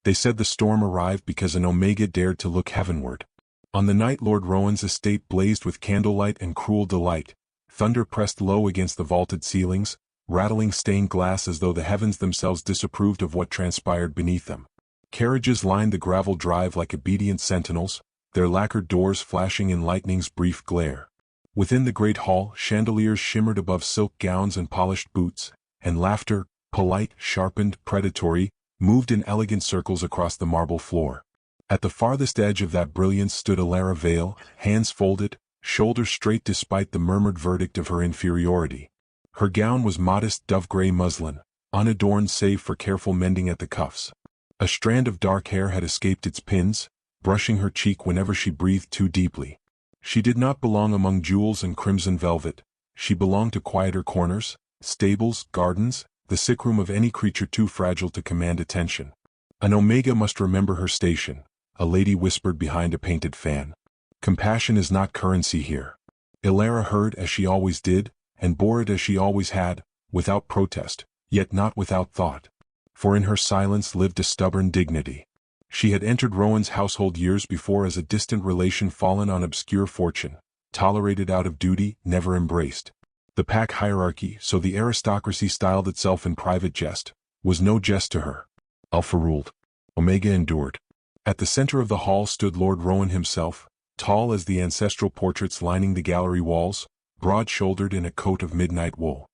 They said the storm arrived because an Omega dared to look heavenward. On the night Lord Rowan's estate blazed with candlelight and cruel delight, thunder pressed low against the vaulted ceilings, rattling stained glass as though the heavens themselves disapproved of what transpired beneath them. Carriages lined the gravel drive like obedient sentinels, their lacquered doors flashing in lightning's brief glare. Within the great hall, chandeliers shimmered above silk gowns and polished boots, and laughter, polite, sharpened, predatory, moved in elegant circles across the marble floor. At the farthest edge of that brilliance stood Elara Vale, hands folded, shoulders straight despite the murmured verdict of her inferiority. Her gown was modest dove-gray muslin, unadorned save for careful mending at the cuffs. A strand of dark hair had escaped its pins, brushing her cheek whenever she breathed too deeply. She did not belong among jewels and crimson velvet. She belonged to quieter corners, stables, gardens, the sickroom of any creature too fragile to command attention. An Omega must remember her station, a lady whispered behind a painted fan. Compassion is not currency here. Elara heard as she always did, and bore it as she always had, without protest, yet not without thought. For in her silence lived a stubborn dignity. She had entered Rowan's household years before as a distant relation fallen on obscure fortune, tolerated out of duty, never embraced. The pack hierarchy, so the aristocracy styled itself in private jest, was no jest to her. Alpha ruled. Omega endured. At the center of the hall stood Lord Rowan himself, tall as the ancestral portraits lining the gallery walls, broad-shouldered in a coat of midnight wool.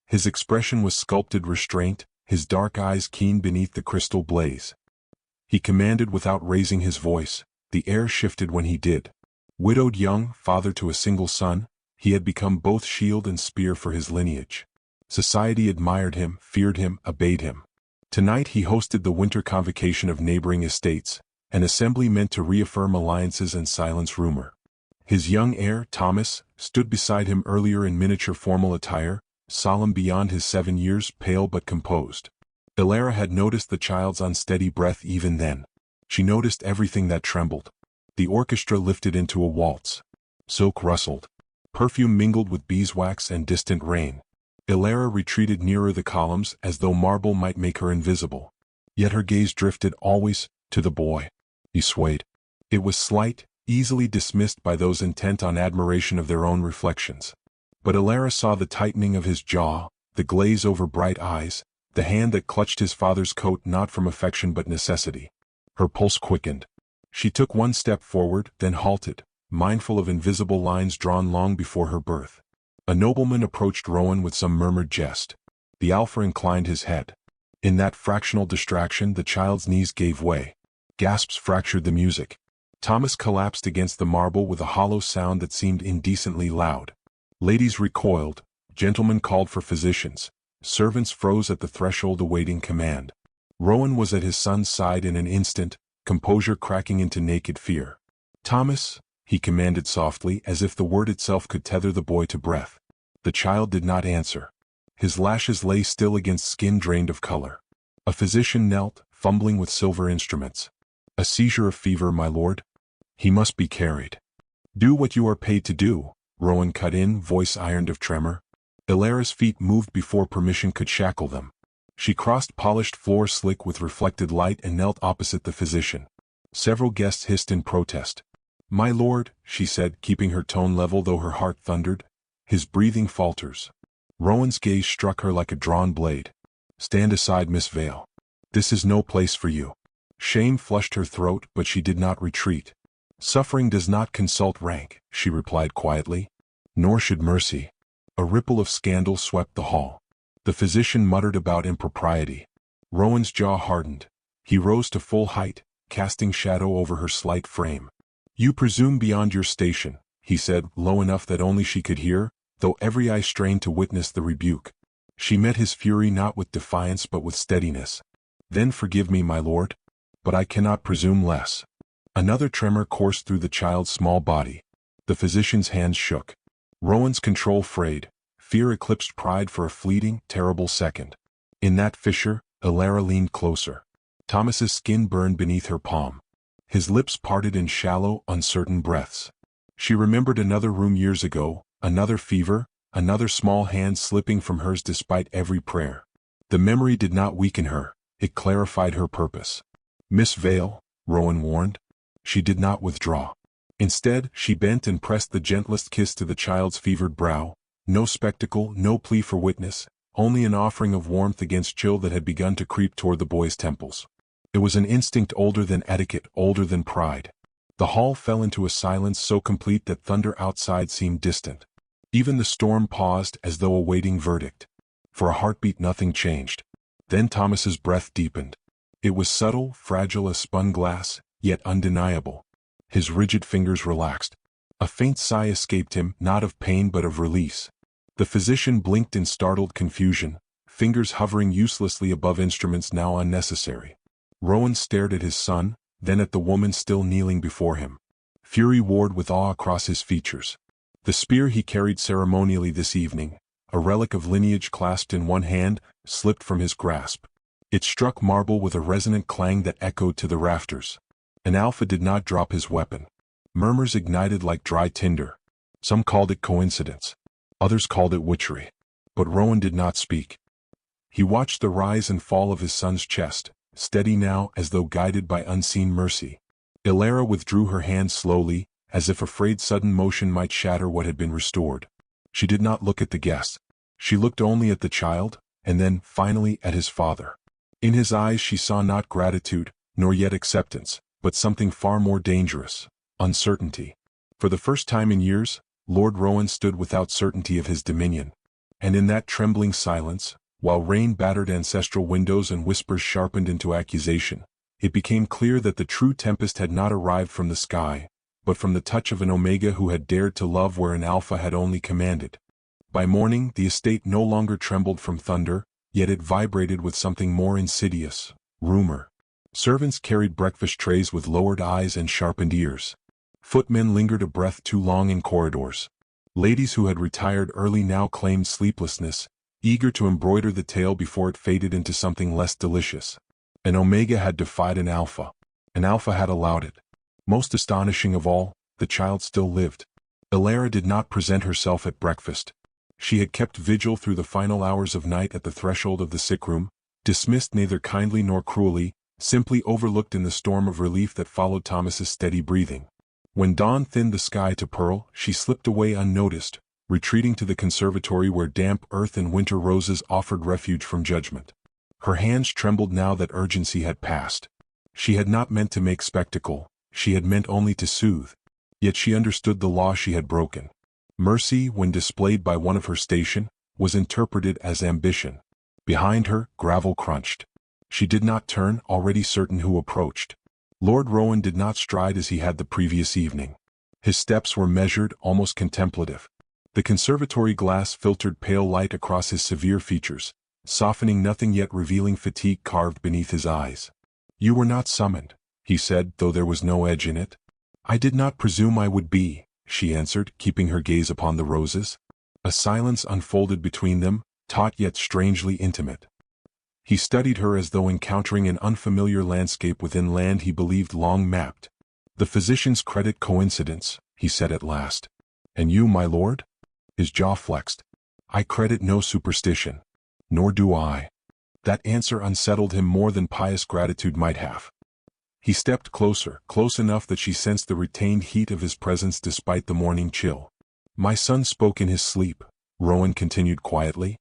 His expression was sculpted restraint, his dark eyes keen beneath the crystal blaze. He commanded without raising his voice, the air shifted when he did. Widowed young, father to a single son, he had become both shield and spear for his lineage. Society admired him, feared him, obeyed him. Tonight he hosted the winter convocation of neighboring estates, an assembly meant to reaffirm alliances and silence rumor. His young heir, Thomas, stood beside him earlier in miniature formal attire, solemn beyond his 7 years, pale but composed. Elara had noticed the child's unsteady breath even then. She noticed everything that trembled. The orchestra lifted into a waltz. Silk rustled. Perfume mingled with beeswax and distant rain. Elara retreated nearer the columns as though marble might make her invisible. Yet her gaze drifted always to the boy. He swayed. It was slight, easily dismissed by those intent on admiration of their own reflections. But Elara saw the tightening of his jaw, the glaze over bright eyes, the hand that clutched his father's coat not from affection but necessity. Her pulse quickened. She took one step forward, then halted, mindful of invisible lines drawn long before her birth. A nobleman approached Rowan with some murmured jest. The Alpha inclined his head. In that fractional distraction the child's knees gave way. Gasps fractured the music. Thomas collapsed against the marble with a hollow sound that seemed indecently loud. Ladies recoiled, gentlemen called for physicians. Servants froze at the threshold awaiting command. Rowan was at his son's side in an instant, composure cracking into naked fear. "Thomas," he commanded softly, as if the word itself could tether the boy to breath. The child did not answer. His lashes lay still against skin drained of color. A physician knelt, fumbling with silver instruments. "A seizure of fever, my lord. He must be carried." "Do what you are paid to do," Rowan cut in, voice ironed of tremor. Elara's feet moved before permission could shackle them. She crossed polished floor slick with reflected light and knelt opposite the physician. Several guests hissed in protest. "My lord," she said, keeping her tone level though her heart thundered. His breathing falters. Rowan's gaze struck her like a drawn blade. "Stand aside, Miss Vale. This is no place for you." Shame flushed her throat, but she did not retreat. "Suffering does not consult rank," she replied quietly. "Nor should mercy." A ripple of scandal swept the hall. The physician muttered about impropriety. Rowan's jaw hardened. He rose to full height, casting shadow over her slight frame. "You presume beyond your station," he said, low enough that only she could hear, though every eye strained to witness the rebuke. She met his fury not with defiance but with steadiness. "Then forgive me, my lord. But I cannot presume less." Another tremor coursed through the child's small body. The physician's hands shook. Rowan's control frayed. Fear eclipsed pride for a fleeting, terrible second. In that fissure, Elara leaned closer. Thomas's skin burned beneath her palm. His lips parted in shallow, uncertain breaths. She remembered another room years ago, another fever, another small hand slipping from hers despite every prayer. The memory did not weaken her, it clarified her purpose. "Miss Vale," Rowan warned. She did not withdraw. Instead, she bent and pressed the gentlest kiss to the child's fevered brow. No spectacle, no plea for witness, only an offering of warmth against chill that had begun to creep toward the boy's temples. It was an instinct older than etiquette, older than pride. The hall fell into a silence so complete that thunder outside seemed distant. Even the storm paused as though awaiting verdict. For a heartbeat nothing changed. Then Thomas's breath deepened. It was subtle, fragile as spun glass, yet undeniable. His rigid fingers relaxed. A faint sigh escaped him, not of pain but of release. The physician blinked in startled confusion, fingers hovering uselessly above instruments now unnecessary. Rowan stared at his son, then at the woman still kneeling before him. Fury warred with awe across his features. The spear he carried ceremonially this evening, a relic of lineage clasped in one hand, slipped from his grasp. It struck marble with a resonant clang that echoed to the rafters. An alpha did not drop his weapon. Murmurs ignited like dry tinder. Some called it coincidence. Others called it witchery. But Rowan did not speak. He watched the rise and fall of his son's chest, steady now as though guided by unseen mercy. Ilara withdrew her hand slowly, as if afraid sudden motion might shatter what had been restored. She did not look at the guests. She looked only at the child, and then, finally, at his father. In his eyes she saw not gratitude, nor yet acceptance, but something far more dangerous: uncertainty. For the first time in years, Lord Rowan stood without certainty of his dominion. And in that trembling silence, while rain battered ancestral windows and whispers sharpened into accusation, it became clear that the true tempest had not arrived from the sky, but from the touch of an Omega who had dared to love where an Alpha had only commanded. By morning the estate no longer trembled from thunder, yet it vibrated with something more insidious: rumor. Servants carried breakfast trays with lowered eyes and sharpened ears. Footmen lingered a breath too long in corridors. Ladies who had retired early now claimed sleeplessness, eager to embroider the tale before it faded into something less delicious. An Omega had defied an Alpha. An Alpha had allowed it. Most astonishing of all, the child still lived. Ilara did not present herself at breakfast. She had kept vigil through the final hours of night at the threshold of the sickroom, dismissed neither kindly nor cruelly, simply overlooked in the storm of relief that followed Thomas's steady breathing. When dawn thinned the sky to pearl, she slipped away unnoticed, retreating to the conservatory where damp earth and winter roses offered refuge from judgment. Her hands trembled now that urgency had passed. She had not meant to make spectacle, she had meant only to soothe. Yet she understood the law she had broken. Mercy, when displayed by one of her station, was interpreted as ambition. Behind her, gravel crunched. She did not turn, already certain who approached. Lord Rowan did not stride as he had the previous evening. His steps were measured, almost contemplative. The conservatory glass filtered pale light across his severe features, softening nothing yet revealing fatigue carved beneath his eyes. "You were not summoned," he said, though there was no edge in it. "I did not presume I would be," she answered, keeping her gaze upon the roses. A silence unfolded between them, taut yet strangely intimate. He studied her as though encountering an unfamiliar landscape within land he believed long mapped. "The physicians credit coincidence," he said at last. "And you, my lord?" His jaw flexed. "I credit no superstition. Nor do I." That answer unsettled him more than pious gratitude might have. He stepped closer, close enough that she sensed the retained heat of his presence despite the morning chill. "My son spoke in his sleep," Rowan continued quietly.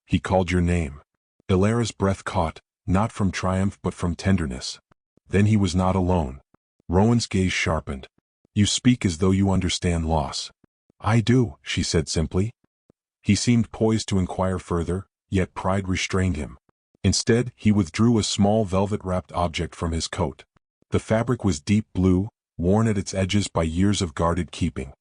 "He called your name." Ilara's breath caught, not from triumph but from tenderness. Then he was not alone. Rowan's gaze sharpened. "You speak as though you understand loss." "I do," she said simply. He seemed poised to inquire further, yet pride restrained him. Instead, he withdrew a small velvet-wrapped object from his coat. The fabric was deep blue, worn at its edges by years of guarded keeping.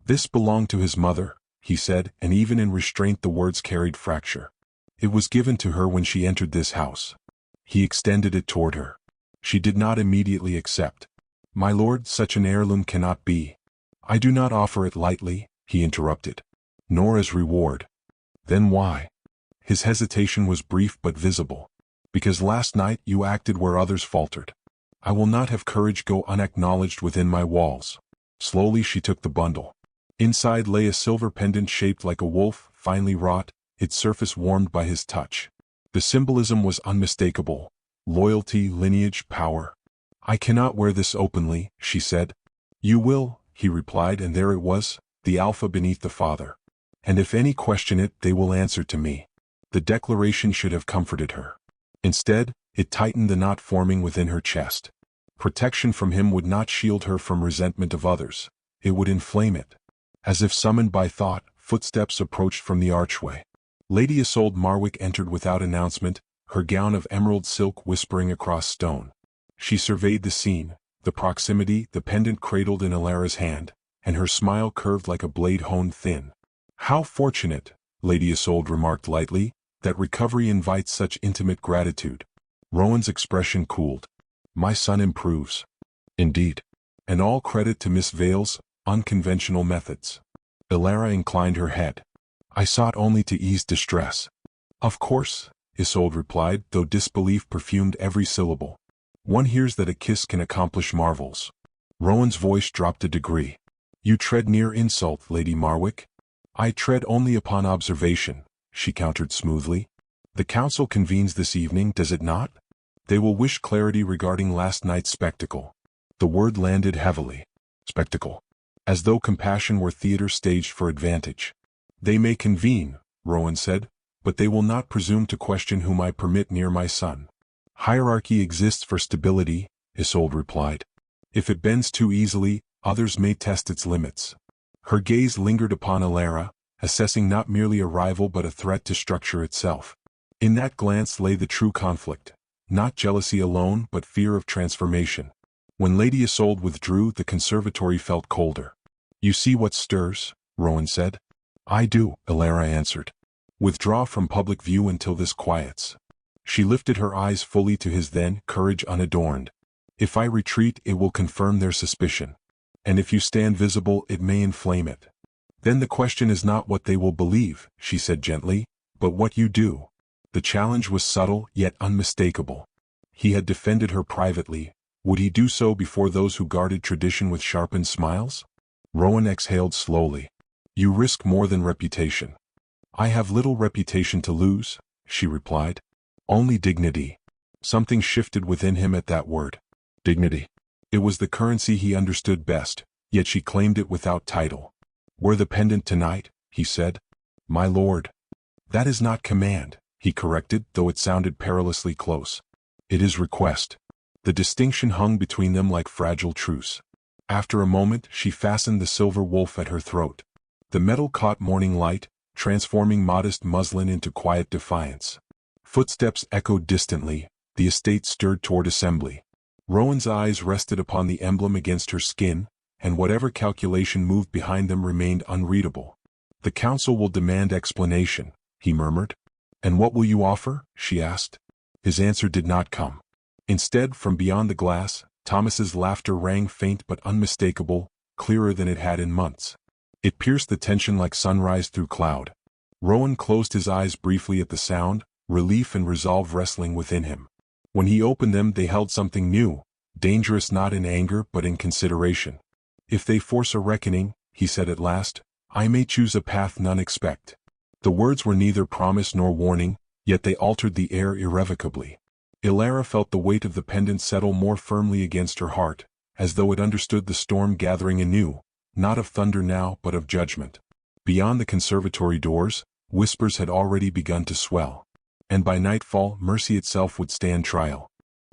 "This belonged to his mother," he said, and even in restraint the words carried fracture. "It was given to her when she entered this house." He extended it toward her. She did not immediately accept. "My lord, such an heirloom cannot be." "I do not offer it lightly," he interrupted. "Nor as reward." "Then why?" His hesitation was brief but visible. "Because last night you acted where others faltered. I will not have courage go unacknowledged within my walls." Slowly she took the bundle. Inside lay a silver pendant shaped like a wolf, finely wrought, its surface warmed by his touch. The symbolism was unmistakable: loyalty, lineage, power. "I cannot wear this openly," she said. "You will," he replied, and there it was, the alpha beneath the father. "And if any question it, they will answer to me." The declaration should have comforted her. Instead, it tightened the knot forming within her chest. Protection from him would not shield her from resentment of others. It would inflame it. As if summoned by thought, footsteps approached from the archway. Lady Isolde Marwick entered without announcement, her gown of emerald silk whispering across stone. She surveyed the scene, the proximity, the pendant cradled in Alara's hand, and her smile curved like a blade honed thin. "How fortunate," Lady Isolde remarked lightly, "that recovery invites such intimate gratitude." Rowan's expression cooled. "My son improves." "Indeed. And all credit to Miss Vale's unconventional methods." Alara inclined her head. "I sought only to ease distress." "Of course," Isolde replied, though disbelief perfumed every syllable. "One hears that a kiss can accomplish marvels." Rowan's voice dropped a degree. "You tread near insult, Lady Marwick." "I tread only upon observation," she countered smoothly. "The council convenes this evening, does it not? They will wish clarity regarding last night's spectacle." The word landed heavily. Spectacle. As though compassion were theater staged for advantage. "They may convene," Rowan said, "but they will not presume to question whom I permit near my son." "Hierarchy exists for stability," Isolde replied. "If it bends too easily, others may test its limits." Her gaze lingered upon Alara, assessing not merely a rival but a threat to structure itself. In that glance lay the true conflict, not jealousy alone but fear of transformation. When Lady Isolde withdrew, the conservatory felt colder. "You see what stirs?" Rowan said. "I do," Alara answered. "Withdraw from public view until this quiets." She lifted her eyes fully to his then, courage unadorned. "If I retreat, it will confirm their suspicion. And if you stand visible, it may inflame it. Then the question is not what they will believe," she said gently, "but what you do." The challenge was subtle, yet unmistakable. He had defended her privately. Would he do so before those who guarded tradition with sharpened smiles? Rowan exhaled slowly. "You risk more than reputation." "I have little reputation to lose," she replied. "Only dignity." Something shifted within him at that word. Dignity. It was the currency he understood best, yet she claimed it without title. "Wear the pendant tonight," he said. "My lord." "That is not command," he corrected, though it sounded perilously close. "It is request." The distinction hung between them like fragile truce. After a moment, she fastened the silver wolf at her throat. The metal caught morning light, transforming modest muslin into quiet defiance. Footsteps echoed distantly, the estate stirred toward assembly. Rowan's eyes rested upon the emblem against her skin, and whatever calculation moved behind them remained unreadable. "The council will demand explanation," he murmured. "And what will you offer?" she asked. His answer did not come. Instead, from beyond the glass, Thomas's laughter rang faint but unmistakable, clearer than it had in months. It pierced the tension like sunrise through cloud. Rowan closed his eyes briefly at the sound, relief and resolve wrestling within him. When he opened them, they held something new, dangerous not in anger but in consideration. "If they force a reckoning," he said at last, "I may choose a path none expect." The words were neither promise nor warning, yet they altered the air irrevocably. Alara felt the weight of the pendant settle more firmly against her heart, as though it understood the storm gathering anew, not of thunder now but of judgment. Beyond the conservatory doors, whispers had already begun to swell. And by nightfall, mercy itself would stand trial.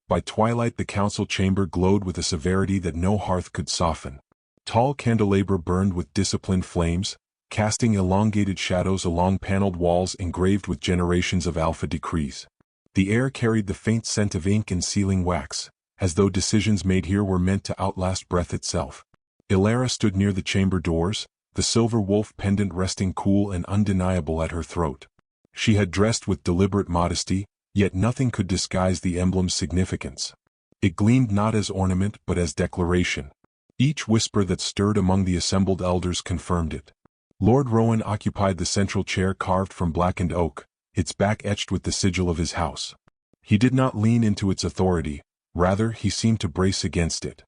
By twilight the council chamber glowed with a severity that no hearth could soften. Tall candelabra burned with disciplined flames, casting elongated shadows along paneled walls engraved with generations of alpha decrees. The air carried the faint scent of ink and sealing wax, as though decisions made here were meant to outlast breath itself. Alara stood near the chamber doors, the silver wolf pendant resting cool and undeniable at her throat. She had dressed with deliberate modesty, yet nothing could disguise the emblem's significance. It gleamed not as ornament but as declaration. Each whisper that stirred among the assembled elders confirmed it. Lord Rowan occupied the central chair carved from blackened oak, its back etched with the sigil of his house. He did not lean into its authority, rather he seemed to brace against it.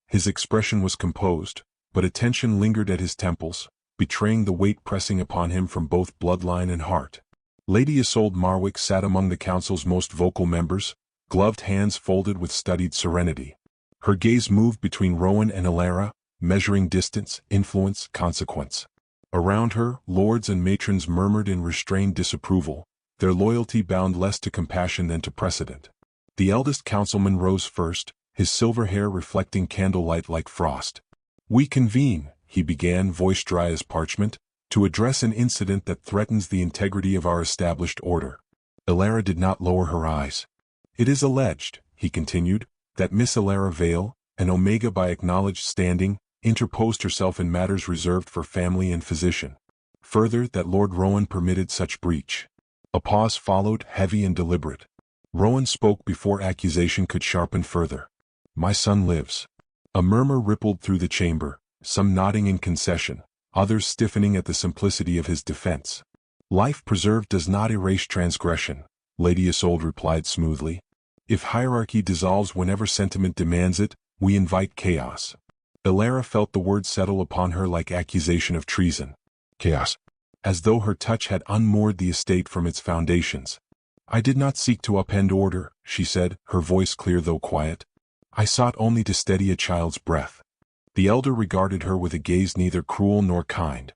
His expression was composed, but attention lingered at his temples, betraying the weight pressing upon him from both bloodline and heart. Lady Isolde Marwick sat among the council's most vocal members, gloved hands folded with studied serenity. Her gaze moved between Rowan and Alara, measuring distance, influence, consequence. Around her, lords and matrons murmured in restrained disapproval, their loyalty bound less to compassion than to precedent. The eldest councilman rose first, his silver hair reflecting candlelight like frost. "We convene," he began, voice dry as parchment, "to address an incident that threatens the integrity of our established order." Alara did not lower her eyes. "It is alleged," he continued, "that Miss Alara Vale, an Omega by acknowledged standing, interposed herself in matters reserved for family and physician. Further, that Lord Rowan permitted such breach." A pause followed, heavy and deliberate. Rowan spoke before accusation could sharpen further. "My son lives." A murmur rippled through the chamber, some nodding in concession, others stiffening at the simplicity of his defense. "Life preserved does not erase transgression," Lady Isolde replied smoothly. "If hierarchy dissolves whenever sentiment demands it, we invite chaos." Alara felt the word settle upon her like accusation of treason. Chaos. As though her touch had unmoored the estate from its foundations. "I did not seek to upend order," she said, her voice clear though quiet. "I sought only to steady a child's breath." The elder regarded her with a gaze neither cruel nor kind.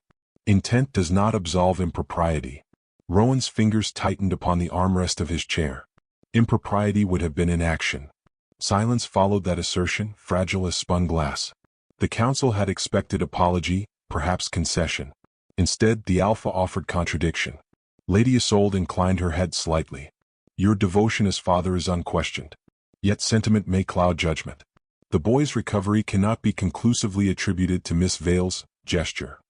Intent does not absolve impropriety. Rowan's fingers tightened upon the armrest of his chair. Impropriety would have been inaction. Silence followed that assertion, fragile as spun glass. The council had expected apology, perhaps concession. Instead, the Alpha offered contradiction. Lady Isolde inclined her head slightly. "Your devotion as father is unquestioned. Yet sentiment may cloud judgment. The boy's recovery cannot be conclusively attributed to Miss Vale's gesture."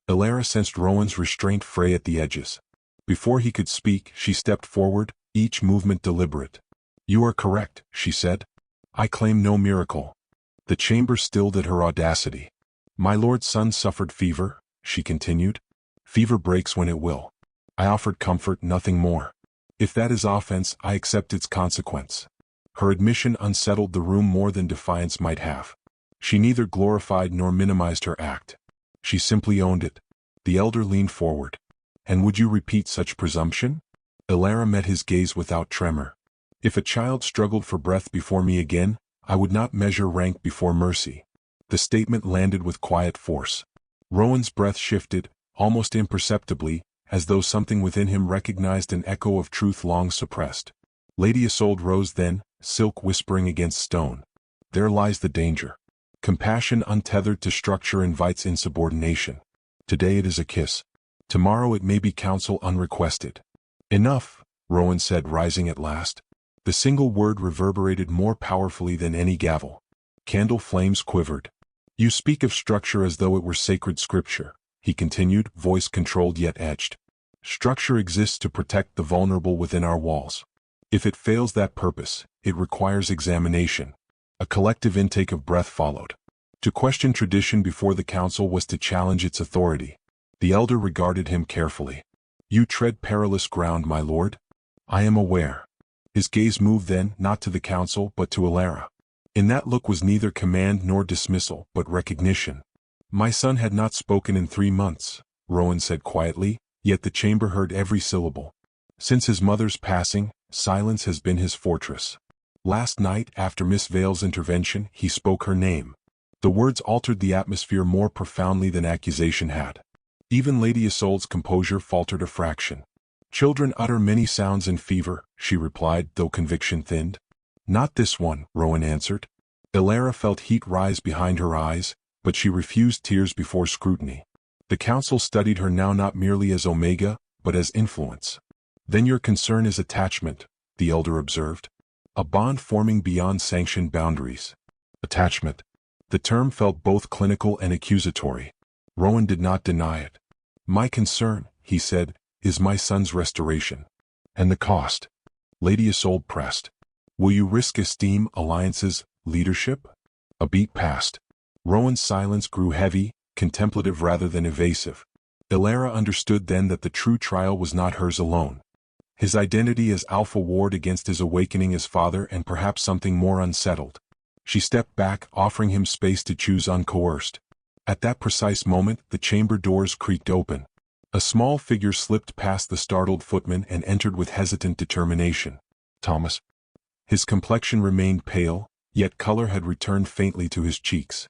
Alara sensed Rowan's restraint fray at the edges. Before he could speak, she stepped forward, each movement deliberate. "You are correct," she said. "I claim no miracle." The chamber stilled at her audacity. "My lord's son suffered fever," she continued. "Fever breaks when it will. I offered comfort, nothing more. If that is offense, I accept its consequence." Her admission unsettled the room more than defiance might have. She neither glorified nor minimized her act. She simply owned it. The elder leaned forward. "And would you repeat such presumption?" Alara met his gaze without tremor. "If a child struggled for breath before me again, I would not measure rank before mercy." The statement landed with quiet force. Rowan's breath shifted, almost imperceptibly, as though something within him recognized an echo of truth long suppressed. Lady Isolde rose then, silk whispering against stone. "There lies the danger. Compassion untethered to structure invites insubordination. Today it is a kiss. Tomorrow it may be counsel unrequested." "Enough," Rowan said, rising at last. The single word reverberated more powerfully than any gavel. Candle flames quivered. "You speak of structure as though it were sacred scripture," he continued, voice controlled yet edged. "Structure exists to protect the vulnerable within our walls. If it fails that purpose, it requires examination." A collective intake of breath followed. To question tradition before the council was to challenge its authority. The elder regarded him carefully. "You tread perilous ground, my lord." "I am aware." His gaze moved then, not to the council, but to Alara. In that look was neither command nor dismissal, but recognition. "My son had not spoken in 3 months," Rowan said quietly, yet the chamber heard every syllable. "Since his mother's passing, silence has been his fortress. Last night, after Miss Vale's intervention, he spoke her name. The words altered the atmosphere more profoundly than accusation had. Even Lady Isolde's composure faltered a fraction. "Children utter many sounds in fever," she replied, though conviction thinned. "Not this one," Rowan answered. Alara felt heat rise behind her eyes, but she refused tears before scrutiny. The council studied her now not merely as Omega, but as influence. "Then your concern is attachment," the elder observed. "A bond forming beyond sanctioned boundaries." Attachment. The term felt both clinical and accusatory. Rowan did not deny it. "My concern," he said, "is my son's restoration." "And the cost?" Lady Isolde pressed. "Will you risk esteem, alliances, leadership?" A beat passed. Rowan's silence grew heavy, contemplative rather than evasive. Alara understood then that the true trial was not hers alone. His identity as Alpha warred against his awakening as father and perhaps something more unsettled. She stepped back, offering him space to choose uncoerced. At that precise moment, the chamber doors creaked open. A small figure slipped past the startled footman and entered with hesitant determination. Thomas. His complexion remained pale, yet color had returned faintly to his cheeks.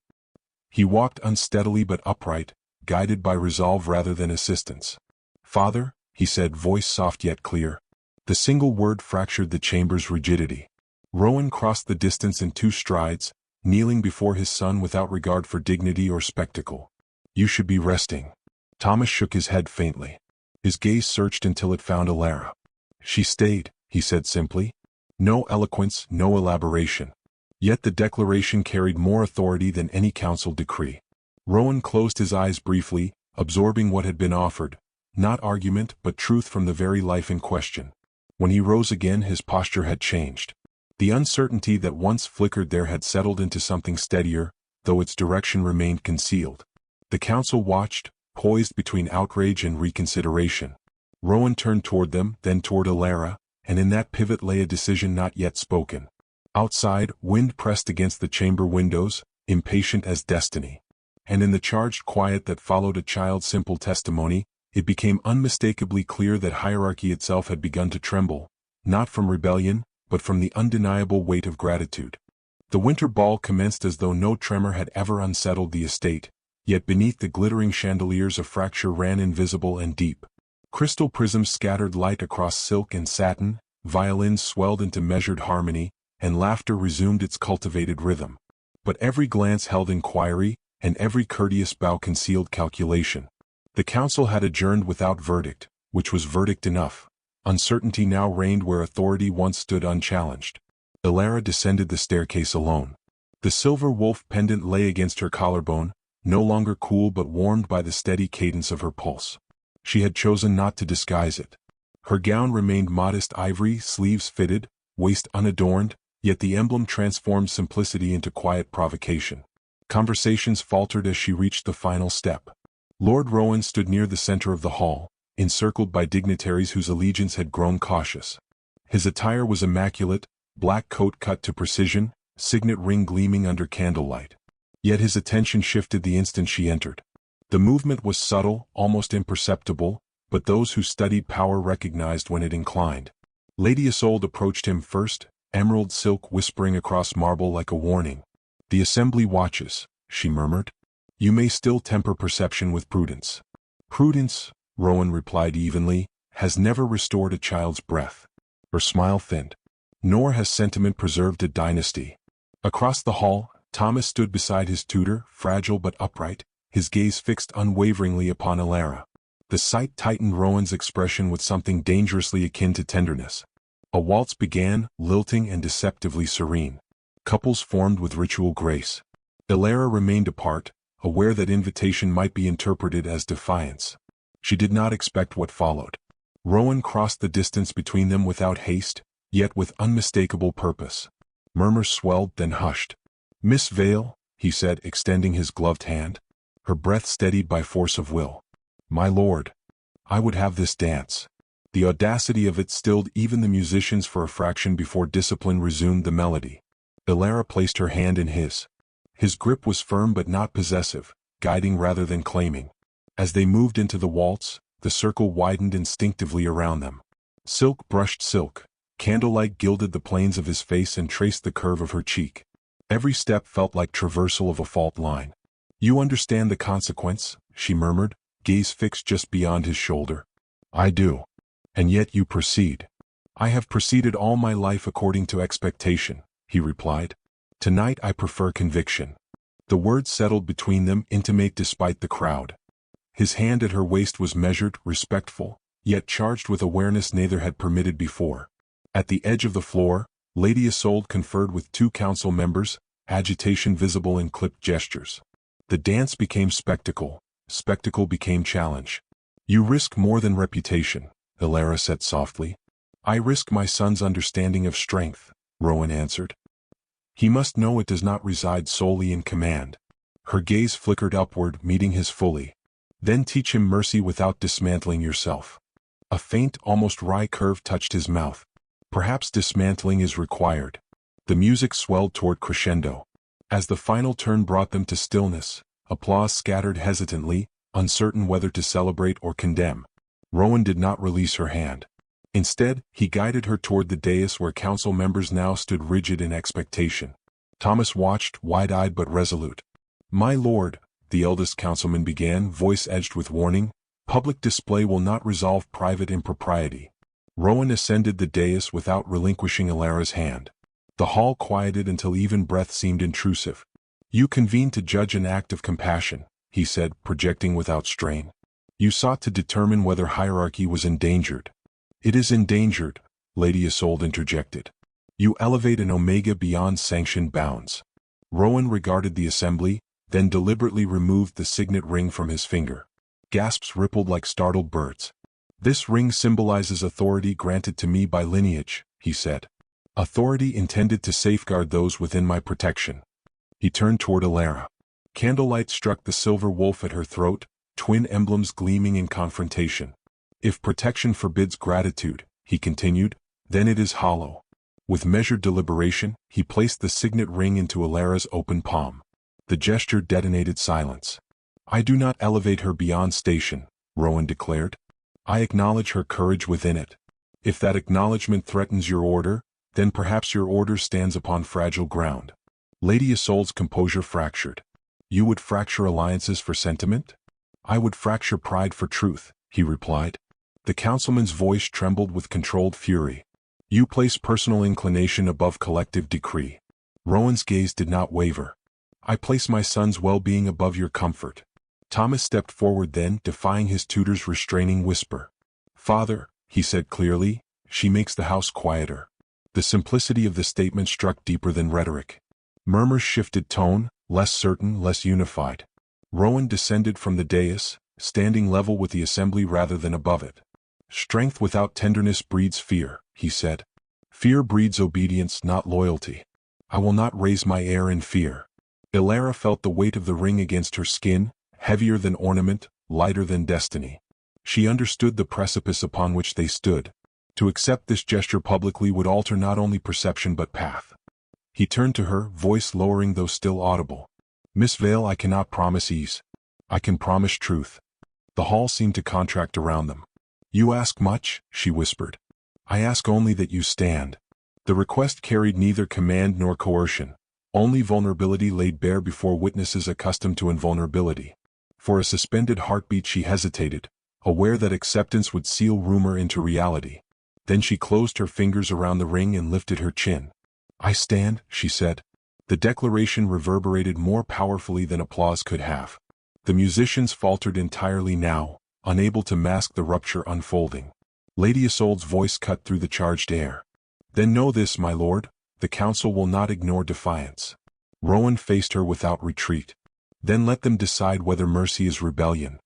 He walked unsteadily but upright, guided by resolve rather than assistance. "Father," he said, voice soft yet clear. The single word fractured the chamber's rigidity. Rowan crossed the distance in 2 strides, kneeling before his son without regard for dignity or spectacle. "You should be resting." Thomas shook his head faintly. His gaze searched until it found Alara. "She stayed," he said simply. No eloquence, no elaboration. Yet the declaration carried more authority than any council decree. Rowan closed his eyes briefly, absorbing what had been offered, not argument but truth from the very life in question. When he rose again, his posture had changed. The uncertainty that once flickered there had settled into something steadier, though its direction remained concealed. The council watched, poised between outrage and reconsideration. Rowan turned toward them, then toward Alara, and in that pivot lay a decision not yet spoken. Outside, wind pressed against the chamber windows, impatient as destiny. And in the charged quiet that followed a child's simple testimony, it became unmistakably clear that hierarchy itself had begun to tremble, not from rebellion, but from the undeniable weight of gratitude. The winter ball commenced as though no tremor had ever unsettled the estate, yet beneath the glittering chandeliers a fracture ran invisible and deep. Crystal prisms scattered light across silk and satin, violins swelled into measured harmony, and laughter resumed its cultivated rhythm. But every glance held inquiry, and every courteous bow concealed calculation. The council had adjourned without verdict, which was verdict enough. Uncertainty now reigned where authority once stood unchallenged. Alara descended the staircase alone. The silver wolf pendant lay against her collarbone, no longer cool but warmed by the steady cadence of her pulse. She had chosen not to disguise it. Her gown remained modest ivory, sleeves fitted, waist unadorned, yet the emblem transformed simplicity into quiet provocation. Conversations faltered as she reached the final step. Lord Rowan stood near the center of the hall, encircled by dignitaries whose allegiance had grown cautious. His attire was immaculate, black coat cut to precision, signet ring gleaming under candlelight. Yet his attention shifted the instant she entered. The movement was subtle, almost imperceptible, but those who studied power recognized when it inclined. Lady Isolde approached him first, emerald silk whispering across marble like a warning. "The assembly watches," she murmured. "You may still temper perception with prudence." "Prudence," Rowan replied evenly, "has never restored a child's breath." Her smile thinned. "Nor has sentiment preserved a dynasty." Across the hall, Thomas stood beside his tutor, fragile but upright, his gaze fixed unwaveringly upon Alara. The sight tightened Rowan's expression with something dangerously akin to tenderness. A waltz began, lilting and deceptively serene. Couples formed with ritual grace. Alara remained apart, aware that invitation might be interpreted as defiance. She did not expect what followed. Rowan crossed the distance between them without haste, yet with unmistakable purpose. Murmurs swelled, then hushed. "Miss Vale," he said, extending his gloved hand. Her breath steadied by force of will. "My lord, I would have this dance." The audacity of it stilled even the musicians for a fraction before discipline resumed the melody. Alara placed her hand in his. His grip was firm but not possessive, guiding rather than claiming. As they moved into the waltz, the circle widened instinctively around them. Silk brushed silk. Candlelight gilded the planes of his face and traced the curve of her cheek. Every step felt like traversal of a fault line. "You understand the consequence," she murmured, gaze fixed just beyond his shoulder. "I do. And yet you proceed." "I have proceeded all my life according to expectation," he replied. "Tonight I prefer conviction." The words settled between them, intimate despite the crowd. His hand at her waist was measured, respectful, yet charged with awareness neither had permitted before. At the edge of the floor, Lady Isolde conferred with 2 council members, agitation visible in clipped gestures. The dance became spectacle. Spectacle became challenge. "You risk more than reputation," Alara said softly. "I risk my son's understanding of strength," Rowan answered. "He must know it does not reside solely in command." Her gaze flickered upward, meeting his fully. "Then teach him mercy without dismantling yourself." A faint, almost wry curve touched his mouth. "Perhaps dismantling is required." The music swelled toward crescendo. As the final turn brought them to stillness, applause scattered hesitantly, uncertain whether to celebrate or condemn. Rowan did not release her hand. Instead, he guided her toward the dais where council members now stood rigid in expectation. Thomas watched, wide-eyed but resolute. "My lord," the eldest councilman began, voice edged with warning, "public display will not resolve private impropriety." Rowan ascended the dais without relinquishing Alara's hand. The hall quieted until even breath seemed intrusive. "You convened to judge an act of compassion," he said, projecting without strain. "You sought to determine whether hierarchy was endangered." "It is endangered," Lady Isolde interjected. "You elevate an omega beyond sanctioned bounds." Rowan regarded the assembly, then deliberately removed the signet ring from his finger. Gasps rippled like startled birds. "This ring symbolizes authority granted to me by lineage," he said. "Authority intended to safeguard those within my protection." He turned toward Alara. Candlelight struck the silver wolf at her throat, twin emblems gleaming in confrontation. "If protection forbids gratitude," he continued, "then it is hollow." With measured deliberation, he placed the signet ring into Alara's open palm. The gesture detonated silence. "I do not elevate her beyond station," Rowan declared. "I acknowledge her courage within it. If that acknowledgement threatens your order, then perhaps your order stands upon fragile ground." Lady Isolde's composure fractured. "You would fracture alliances for sentiment?" "I would fracture pride for truth," he replied. The councilman's voice trembled with controlled fury. "You place personal inclination above collective decree." Rowan's gaze did not waver. "I place my son's well-being above your comfort." Thomas stepped forward then, defying his tutor's restraining whisper. "Father," he said clearly, "she makes the house quieter." The simplicity of the statement struck deeper than rhetoric. Murmurs shifted tone, less certain, less unified. Rowan descended from the dais, standing level with the assembly rather than above it. "Strength without tenderness breeds fear," he said. "Fear breeds obedience, not loyalty. I will not raise my heir in fear." Alara felt the weight of the ring against her skin, heavier than ornament, lighter than destiny. She understood the precipice upon which they stood. To accept this gesture publicly would alter not only perception but path. He turned to her, voice lowering though still audible. "Miss Vale, I cannot promise ease. I can promise truth." The hall seemed to contract around them. "You ask much," she whispered. "I ask only that you stand." The request carried neither command nor coercion, only vulnerability laid bare before witnesses accustomed to invulnerability. For a suspended heartbeat she hesitated, aware that acceptance would seal rumor into reality. Then she closed her fingers around the ring and lifted her chin. "I stand," she said. The declaration reverberated more powerfully than applause could have. The musicians faltered entirely now, unable to mask the rupture unfolding. Lady Isolde's voice cut through the charged air. "Then know this, my lord, the council will not ignore defiance." Rowan faced her without retreat. "Then let them decide whether mercy is rebellion."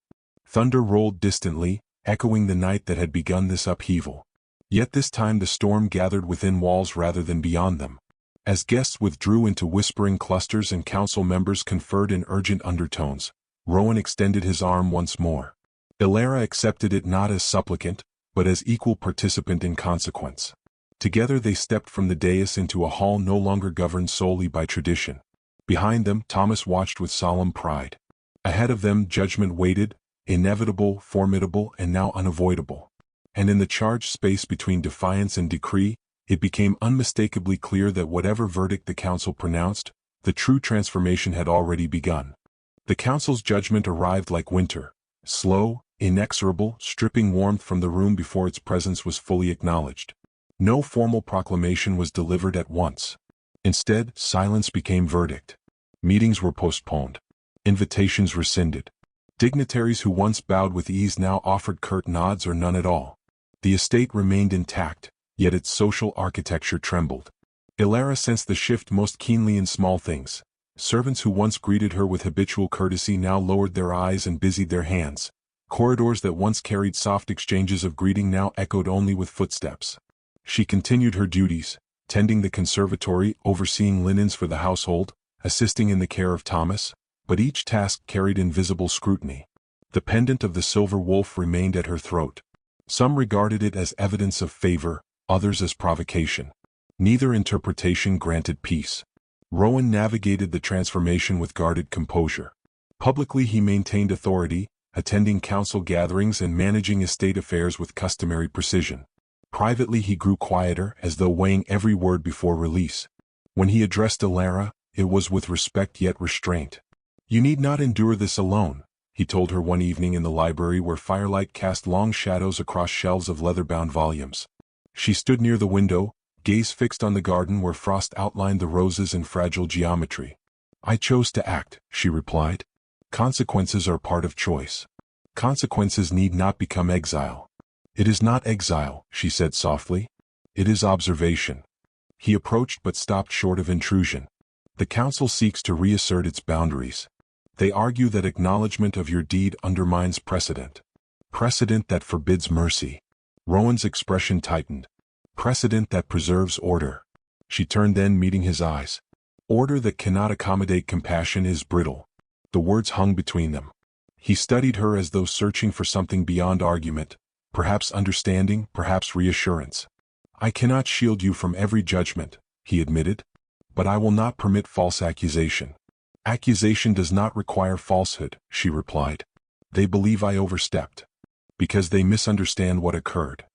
Thunder rolled distantly, echoing the night that had begun this upheaval. Yet this time the storm gathered within walls rather than beyond them. As guests withdrew into whispering clusters and council members conferred in urgent undertones, Rowan extended his arm once more. Alara accepted it not as supplicant, but as equal participant in consequence. Together they stepped from the dais into a hall no longer governed solely by tradition. Behind them, Thomas watched with solemn pride. Ahead of them, judgment waited, inevitable, formidable, and now unavoidable. And in the charged space between defiance and decree, it became unmistakably clear that whatever verdict the council pronounced, the true transformation had already begun. The council's judgment arrived like winter, slow, inexorable, stripping warmth from the room before its presence was fully acknowledged. No formal proclamation was delivered at once. Instead, silence became verdict. Meetings were postponed. Invitations rescinded. Dignitaries who once bowed with ease now offered curt nods or none at all. The estate remained intact, yet its social architecture trembled. Alara sensed the shift most keenly in small things. Servants who once greeted her with habitual courtesy now lowered their eyes and busied their hands. Corridors that once carried soft exchanges of greeting now echoed only with footsteps. She continued her duties, tending the conservatory, overseeing linens for the household, assisting in the care of Thomas, but each task carried invisible scrutiny. The pendant of the silver wolf remained at her throat. Some regarded it as evidence of favor, others as provocation. Neither interpretation granted peace. Rowan navigated the transformation with guarded composure. Publicly he maintained authority, attending council gatherings and managing estate affairs with customary precision. Privately he grew quieter, as though weighing every word before release. When he addressed Alara, it was with respect yet restraint. "You need not endure this alone," he told her one evening in the library where firelight cast long shadows across shelves of leather-bound volumes. She stood near the window, gaze fixed on the garden where frost outlined the roses in fragile geometry. "I chose to act," she replied. "Consequences are part of choice. Consequences need not become exile." "It is not exile," she said softly. "It is observation." He approached but stopped short of intrusion. "The council seeks to reassert its boundaries. They argue that acknowledgement of your deed undermines precedent. Precedent that forbids mercy." Rowan's expression tightened. "Precedent that preserves order." She turned then, meeting his eyes. "Order that cannot accommodate compassion is brittle." The words hung between them. He studied her as though searching for something beyond argument, perhaps understanding, perhaps reassurance. "I cannot shield you from every judgment," he admitted. "But I will not permit false accusation." "Accusation does not require falsehood," she replied. "They believe I overstepped. Because they misunderstand what occurred."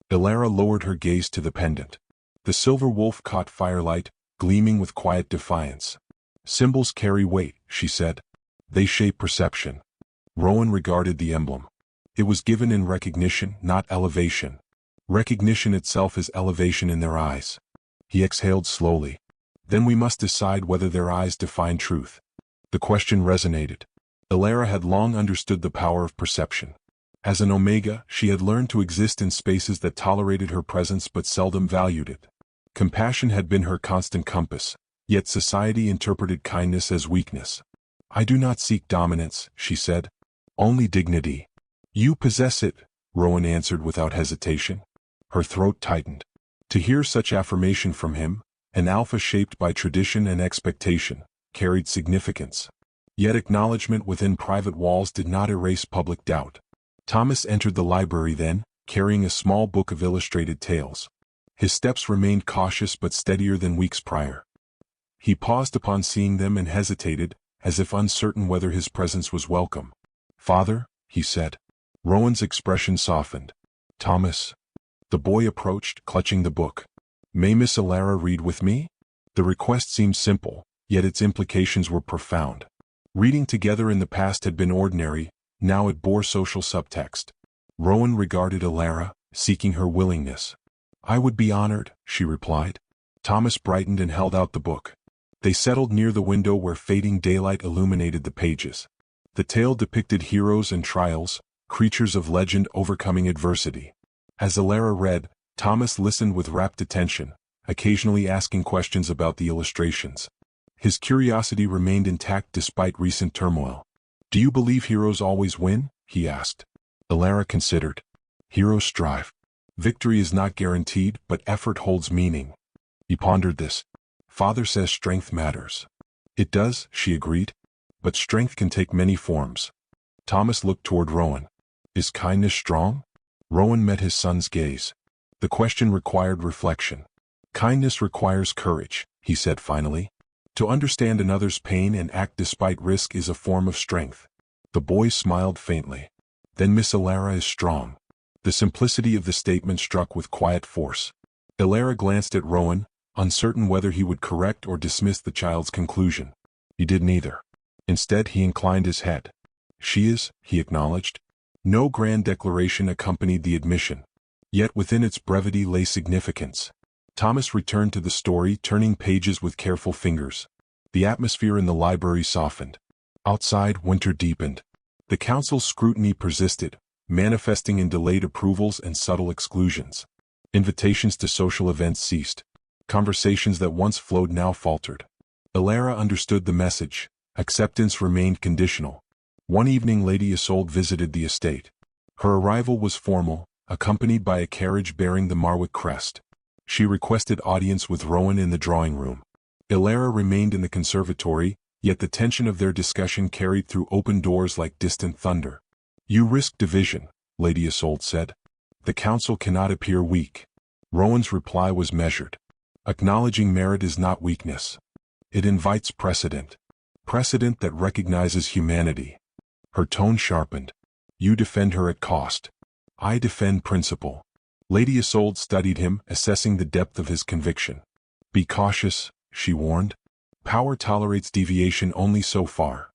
Ilara lowered her gaze to the pendant. The silver wolf caught firelight, gleaming with quiet defiance. "Symbols carry weight," she said. "They shape perception." Rowan regarded the emblem. It was given in recognition, not elevation. Recognition itself is elevation in their eyes. He exhaled slowly. "Then we must decide whether their eyes define truth." The question resonated. Ilara had long understood the power of perception. As an Omega, she had learned to exist in spaces that tolerated her presence but seldom valued it. Compassion had been her constant compass, yet society interpreted kindness as weakness. "I do not seek dominance," she said. "Only dignity." "You possess it," Rowan answered without hesitation. Her throat tightened. To hear such affirmation from him, an alpha shaped by tradition and expectation, carried significance. Yet acknowledgement within private walls did not erase public doubt. Thomas entered the library then, carrying a small book of illustrated tales. His steps remained cautious but steadier than weeks prior. He paused upon seeing them and hesitated, as if uncertain whether his presence was welcome. "Father," he said. Rowan's expression softened. "Thomas." The boy approached, clutching the book. "May Miss Ilara read with me?" The request seemed simple, yet its implications were profound. Reading together in the past had been ordinary, now it bore social subtext. Rowan regarded Ilara, seeking her willingness. "I would be honored," she replied. Thomas brightened and held out the book. They settled near the window where fading daylight illuminated the pages. The tale depicted heroes and trials, creatures of legend overcoming adversity. As Ilara read, Thomas listened with rapt attention, occasionally asking questions about the illustrations. His curiosity remained intact despite recent turmoil. "Do you believe heroes always win?" he asked. Ilara considered. "Heroes strive. Victory is not guaranteed, but effort holds meaning." He pondered this. "Father says strength matters." "It does," she agreed. "But strength can take many forms." Thomas looked toward Rowan. "Is kindness strong?" Rowan met his son's gaze. The question required reflection. "Kindness requires courage," he said finally. "To understand another's pain and act despite risk is a form of strength." The boy smiled faintly. "Then Miss Ilara is strong." The simplicity of the statement struck with quiet force. Ilara glanced at Rowan, uncertain whether he would correct or dismiss the child's conclusion. He did neither. Instead he inclined his head. "She is," he acknowledged. No grand declaration accompanied the admission. Yet within its brevity lay significance. Thomas returned to the story, turning pages with careful fingers. The atmosphere in the library softened. Outside, winter deepened. The council's scrutiny persisted, manifesting in delayed approvals and subtle exclusions. Invitations to social events ceased. Conversations that once flowed now faltered. Ilara understood the message. Acceptance remained conditional. One evening Lady Isolde visited the estate. Her arrival was formal, accompanied by a carriage bearing the Marwick crest. She requested audience with Rowan in the drawing room. Ilara remained in the conservatory, yet the tension of their discussion carried through open doors like distant thunder. "You risk division," Lady Isolde said. "The council cannot appear weak." Rowan's reply was measured. "Acknowledging merit is not weakness. It invites precedent. Precedent that recognizes humanity." Her tone sharpened. "You defend her at cost. I defend principle." Lady Isolde studied him, assessing the depth of his conviction. "Be cautious," she warned. Power tolerates deviation only so far.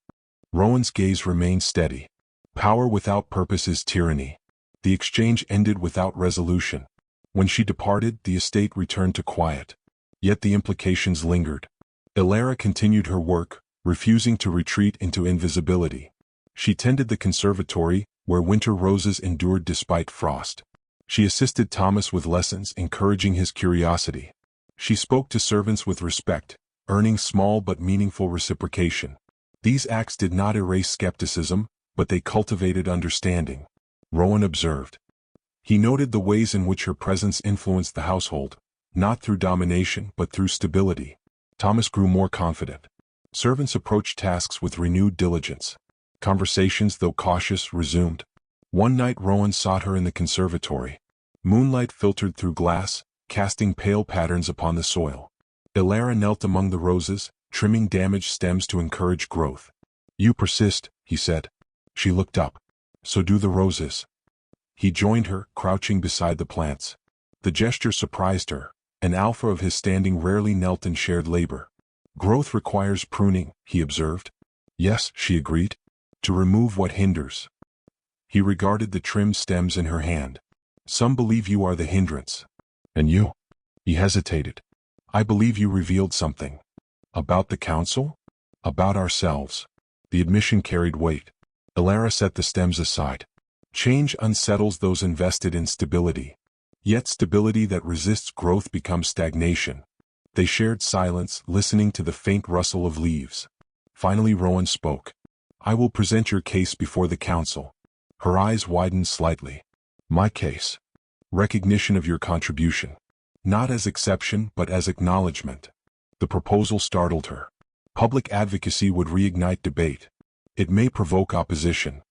Rowan's gaze remained steady. Power without purpose is tyranny. The exchange ended without resolution. When she departed, the estate returned to quiet. Yet the implications lingered. Elara continued her work, refusing to retreat into invisibility. She tended the conservatory, where winter roses endured despite frost. She assisted Thomas with lessons, encouraging his curiosity. She spoke to servants with respect, earning small but meaningful reciprocation. These acts did not erase skepticism, but they cultivated understanding. Rowan observed. He noted the ways in which her presence influenced the household, not through domination but through stability. Thomas grew more confident. Servants approached tasks with renewed diligence. Conversations, though cautious, resumed. One night Rowan sought her in the conservatory. Moonlight filtered through glass, casting pale patterns upon the soil. Elara knelt among the roses, trimming damaged stems to encourage growth. "You persist," he said. She looked up. "So do the roses." He joined her, crouching beside the plants. The gesture surprised her. An alpha of his standing rarely knelt and shared labor. "Growth requires pruning," he observed. "Yes," she agreed. "To remove what hinders." He regarded the trimmed stems in her hand. "Some believe you are the hindrance." "And you?" He hesitated. "I believe you revealed something." "About the council?" "About ourselves." The admission carried weight. Elara set the stems aside. Change unsettles those invested in stability. Yet stability that resists growth becomes stagnation. They shared silence, listening to the faint rustle of leaves. Finally Rowan spoke. "I will present your case before the council." Her eyes widened slightly. "My case?" "Recognition of your contribution. Not as exception but as acknowledgement." The proposal startled her. Public advocacy would reignite debate. It may provoke opposition.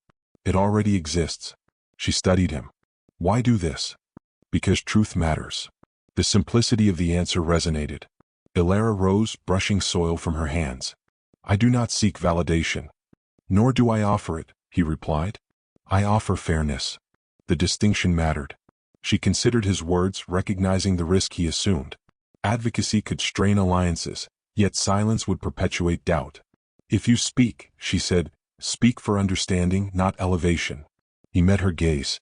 It already exists. She studied him. "Why do this?" "Because truth matters." The simplicity of the answer resonated. Elara rose, brushing soil from her hands. "I do not seek validation." "Nor do I offer it," he replied. "I offer fairness." The distinction mattered. She considered his words, recognizing the risk he assumed. Advocacy could strain alliances, yet silence would perpetuate doubt. "If you speak," she said, "speak for understanding, not elevation." He met her gaze.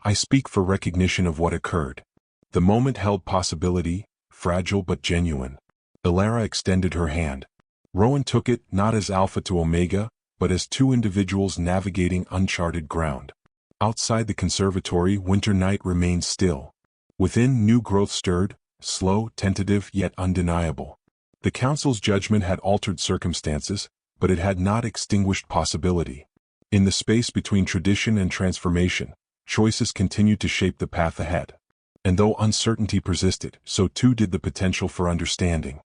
"I speak for recognition of what occurred." The moment held possibility, fragile but genuine. Elara extended her hand. Rowan took it, not as alpha to omega, but as two individuals navigating uncharted ground. Outside the conservatory, winter night remained still. Within, new growth stirred, slow, tentative, yet undeniable. The council's judgment had altered circumstances, but it had not extinguished possibility. In the space between tradition and transformation, choices continued to shape the path ahead. And though uncertainty persisted, so too did the potential for understanding.